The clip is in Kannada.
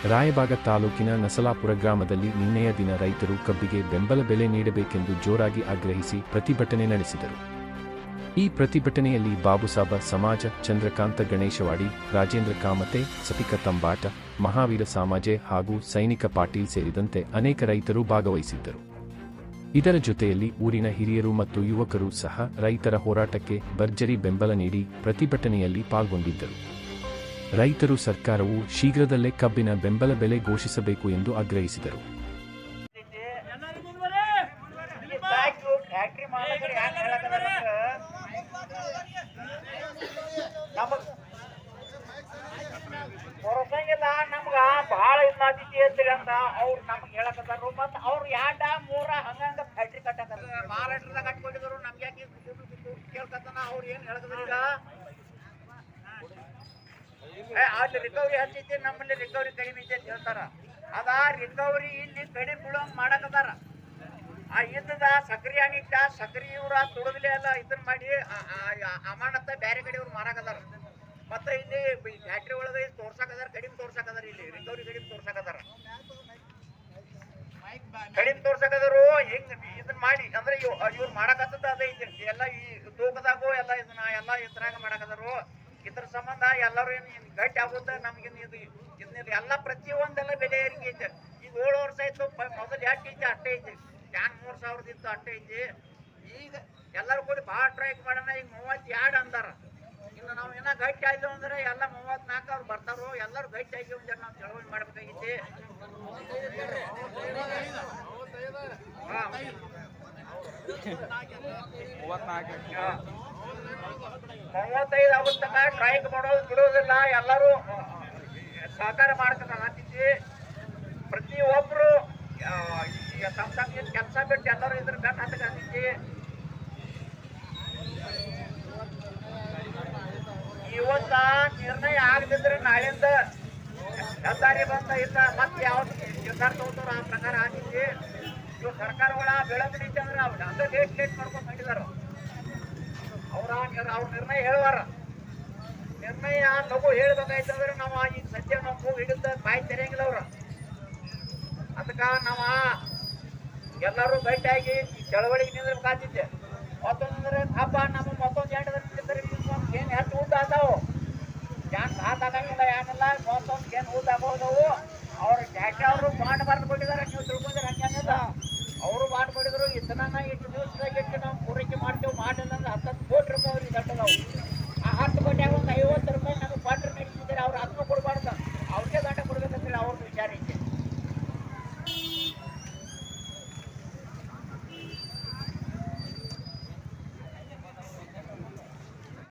ರಾಯಬಾಗ ತಾಲೂಕಿನ ನಸಲಾಪುರ ಗ್ರಾಮದಲ್ಲಿ ನಿನ್ನೆಯ ದಿನ ರೈತರು ಕಬ್ಬಿಗೆ ಬೆಂಬಲ ಬೆಲೆ ನೀಡಬೇಕೆಂದು ಜೋರಾಗಿ ಆಗ್ರಹಿಸಿ ಪ್ರತಿಭಟನೆ ನಡೆಸಿದರು. ಈ ಪ್ರತಿಭಟನೆಯಲ್ಲಿ ಬಾಬುಸಾಬ ಸಮಾಜ, ಚಂದ್ರಕಾಂತ ಗಣೇಶವಾಡಿ, ರಾಜೇಂದ್ರ ಕಾಮತೆ, ಸತಿಕ ತಂಬಾಟ, ಮಹಾವೀರ ಸಾಮಾಜೆ ಹಾಗೂ ಸೈನಿಕ ಪಾಟೀಲ್ ಸೇರಿದಂತೆ ಅನೇಕ ರೈತರು ಭಾಗವಹಿಸಿದ್ದರು. ಇದರ ಜೊತೆಯಲ್ಲಿ ಊರಿನ ಹಿರಿಯರು ಮತ್ತು ಯುವಕರು ಸಹ ರೈತರ ಹೋರಾಟಕ್ಕೆ ಭರ್ಜರಿ ಬೆಂಬಲ ನೀಡಿ ಪ್ರತಿಭಟನೆಯಲ್ಲಿ ಪಾಲ್ಗೊಂಡಿದ್ದರು. ರೈತರು ಸರ್ಕಾರವು ಶೀಘ್ರದಲ್ಲೇ ಕಬ್ಬಿನ ಬೆಂಬಲ ಬೆಲೆ ಘೋಷಿಸಬೇಕು ಎಂದು ಆಗ್ರಹಿಸಿದರು. ನಮ್ಗ ಬಹಳ ಇನ್ನಾದಿತಿ ಅಂತ ಅವ್ರು ನಮ್ಗೆ ಹೇಳಕತ್ತಾರ. ಮತ್ತ ಅವ್ರು ಯಾಡ ಮೂರ ಹಂಗಂಗ ಫ್ಯಾಕ್ಟ್ರಿ ಕಟ್ಟಕತ್ತಾರ, ಮಹಾರಾಷ್ಟ್ರದಾಗ ಕಟ್ಕೊಂಡಿದ್ರು. ನಮ್ಗೆ ಯಾಕೆ ಕೇಳ್ಕತ್ತಾನ? ಅವ್ರು ಏನ್ ಹೇಳಕತ್ತಾರ? ಅಲ್ಲಿ ರಿಕವರಿ ಹಚ್ಚೈತಿ, ನಮ್ಮಲ್ಲಿ ರಿಕವರಿ ಕಡಿಮೆ ಐತಿ ಅಂತ ಹೇಳ್ತಾರ. ಅದ ರಿಕವರಿ ಇಲ್ಲಿ ಕಡಿಮೆ ಬೀಳಂಗ್ ಮಾಡಕತ್ತಾರ. ಆ ಇದ್ದದ ಸಕ್ರಿ ಅಂಗಿಟ್ಟ ಸಕ್ರಿ ಇವ್ರ ತುಡುಗಲಿ ಎಲ್ಲ ಇದನ್ನ ಮಾಡಿ ಅಮಾನತ ಬೇರೆ ಕಡೆ ಇವ್ರು ಮಾರಾಕತ್ತಾರ. ಮತ್ತೆ ಇಲ್ಲಿ ಫ್ಯಾಕ್ಟ್ರಿ ಒಳಗೆ ತೋರ್ಸಾಕದಾರ, ಕಡಿಮೆ ತೋರ್ಸಾಕದಾರ. ಇಲ್ಲಿ ರಿಕವರಿ ಕಡಿಮೆ ತೋರ್ಸಾಕದಾರ, ಕಡಿಮೆ ತೋರ್ಸಾಕದಾರು. ಹಿಂಗ್ ಇದನ್ನ ಮಾಡಿ ಅಂದ್ರೆ ಇವ್ರು ಮಾಡಕತ್ತದ ಅದೇ ಎಲ್ಲ ಈ ತೂಕದಾಗು ಎಲ್ಲ ಇದನ್ನ ಇದ್ರಾಗ ಮಾಡಕದಾರು. ಇದ್ರ ಸಂಬಂಧ ಎಲ್ಲರೂ ಏನ್ ಗಟ್ಟಿ ಆಗುತ್ತೆ. ನಮ್ಗೇನು ಇದನ್ನ ಎಲ್ಲ ಪ್ರತಿಯೊಂದೆಲ್ಲ ಬೆಲೆ ಏರಿಕೆ ಐತೆ. ಈಗ 7 ವರ್ಷ ಆಯ್ತು, ಮೊದಲು ಎಷ್ಟು ಐತಿ ಅಷ್ಟೇ ಐತಿ. 3,000 ಇತ್ತು ಅಷ್ಟೇ ಐತಿ. ಈಗ ಎಲ್ಲರೂ ಕೂಡ ಭಾಳ ಟ್ರೈಕ್ ಮಾಡೋಣ. ಈಗ 32 ಅಂದಾರ. ಇನ್ನು ನಾವು ಏನೋ ಗಟ್ಟಿ ಆಯ್ತು ಅಂದ್ರೆ ಎಲ್ಲ 34 ಅವ್ರು ಬರ್ತಾರೋ. ಎಲ್ಲರೂ ಗಟ್ಟಿ ಆಗಿ ಒಂದ್ ನಾವು ಚಳವಳಿ ಮಾಡ್ಬೇಕಾಗೈತಿ. 35 ಆಗುತ್ತಕ ಟ್ರೈಕ್ ಮಾಡೋದು ಬಿಡೋದಿಲ್ಲ. ಎಲ್ಲರೂ ಸಹಕಾರ ಮಾಡ್ಕೊಳತಿದ್ವಿ. ಪ್ರತಿಯೊಬ್ರು ತಮ್ಮ ತಮ್ಮ ಕೆಲಸ ಬಿಟ್ಟು ಎಲ್ಲರೂ ಇದ್ರ ಬೆನ್ನ ಹತ್ತಕತ್ತಿದ್ವಿ. ಇವತ್ತ ನಿರ್ಣಯ ಆಗದಿದ್ರೆ ನಾಳಿಂದ ಹೆದ್ದಾರಿ ಬಂದ ಇಲ್ಲ ಮತ್ತೆ ಯಾವ್ದು ನಿರ್ಧಾರ ತಗೋತಾರ ಆ ಪ್ರಕಾರ ಆಗಿದ್ವಿ. ಇವ್ ಸರ್ಕಾರಗಳ ಬೆಳವಣಿಗೆ ಐತೆ ಅಂದ್ರೆ ಅವ್ರು ಹಂಗ ಲೇಟ್ ಮಾಡ್ಕೊಂಡು ಮಾಡಿದಾರ. ಅವ್ರ ನಿರ್ಣಯ ಹೇಳುವಾರ. ನಿರ್ಣಯ ಲಘು ಹೇಳ್ಬೇಕಾಯ್ತಂದ್ರೆ ನಾವು ಈಗ ಸದ್ಯ ನಾವು ಹಿಡಿದ ಬಾಯಿ ತೆರೆಯಂಗಿಲ್ಲ ಅವ್ರ. ಅದಕ್ಕ ನಾವ ಎಲ್ಲರೂ ಗಟ್ಟಿಯಾಗಿ ಚಳವಳಿಗೆ ನಿಂದಿರ್ಬೇಕಾಗ್ತಿದ್ದೆ. ಮತ್ತೊಂದ್ರೆ ಹಬ್ಬ ನಮ್ಮ ಮತ್ತೊಂದು 2 ದಿನ ಏನ್ ಹೆಚ್ಚು ಉದ್ದ ಆದವು. ಏನ್ ಆಗಂಗಿಲ್ಲ, ಏನಿಲ್ಲ. ಮತ್ತೊಂದು ಏನ್ ಉದ್ದ ಆಗೋದವು. ಅವ್ರು ಜಾಸ್ತಿ ಅವರು ಬಾಂಡ್ ಬರ್ದು ಕೊಟ್ಟಿದಾರೆ. ನೀವು ತಿಳ್ಕೊಂಡ್ರೆ ಹಂಗೇನಿಲ್ಲ. ಅವರು ಬಾಂಡ್ ಕೊಟ್ಟಿದ್ರು. ಇಷ್ಟು ದಿವಸದಾಗ ಇಟ್ಟು ನಾವು ಪೂರೈಕೆ ಮಾಡ್ತೇವೆ. ಮಾಡಿಲ್ಲ ಅಂದ್ರೆ 10 ಕೋಟಿ ರೂಪಾಯಿ ಅವ್ರಿಗೆ ದಟ್ಟದವು.